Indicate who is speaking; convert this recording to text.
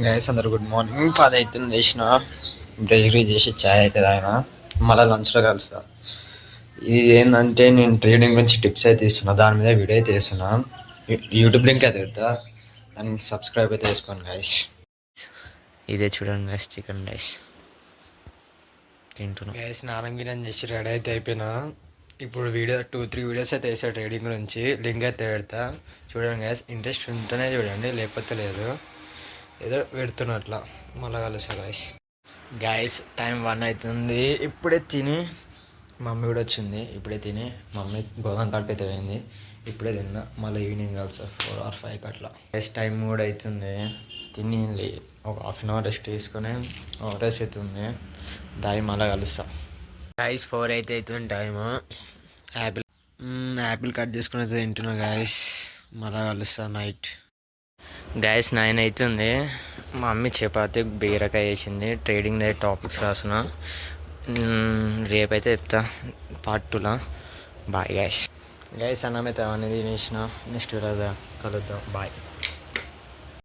Speaker 1: Guys అందరు good morning. 10 అవుతుంది, చేసిన బ్రష్ చేసి ఛాయ్ అవుతుంది ఆయన మళ్ళీ లంచ్లో కలుస్తా. ఇది ఏంటంటే నేను ట్రేడింగ్ గురించి టిప్స్ అయితే ఇస్తున్నా, దాని మీద వీడియో అయితే ఇస్తున్నా. యూట్యూబ్ లింక్ అయితే పెడతా, దానికి సబ్స్క్రైబ్ అయితే చేసుకోండి గైస్.
Speaker 2: ఇదే చూడండి గైస్, చికెన్ రైస్ తింటున్నా
Speaker 1: గైస్. స్నానం గిన్నె చేసి రెడీ అయితే అయిపోయినా. ఇప్పుడు వీడియో 2-3 వీడియోస్ అయితే వేసా ట్రేడింగ్ గురించి, లింక్ అయితే పెడతా చూడండి గైస్. ఇంట్రెస్ట్ ఉంటేనే చూడండి, లేకపోతే లేదు. ఏదో పెడుతున్నా అట్లా. మళ్ళీ కలుస్తా గైస్. గైస్ టైం 1 అవుతుంది, ఇప్పుడే తిని. మమ్మీ కూడా వచ్చింది, ఇప్పుడే తిని. మమ్మీ గోధుమ కట్ట అయితే పోయింది, ఇప్పుడే తిన్నా. మళ్ళీ ఈవినింగ్ కలిసా 4 or 5 అట్లా. గైస్ టైం 3 అవుతుంది, తిని ఒక హాఫ్ అన్ అవర్ రెస్ట్ తీసుకొని రెస్ట్ అవుతుంది. దాయి మళ్ళీ కలుస్తా గైస్. 4 అయితే అవుతుంది టైము. యాపిల్ కట్ చేసుకుని అయితే తింటున్నా గైస్. మళ్ళీ కలుస్తా నైట్.
Speaker 2: గైస్ 9 అవుతుంది. మా మమ్మీ చపాతి బీరకాయ వేసింది. ట్రేడింగ్ దగ్గర టాపిక్స్ రాసిన, రేపైతే చెప్తా పార్ట్ 2లో. Bye guys.
Speaker 1: గైస్ అన్నం అయితే అవన్నీ తినేసిన. నెక్స్ట్ రోజు కలుద్దాం. బాయ్.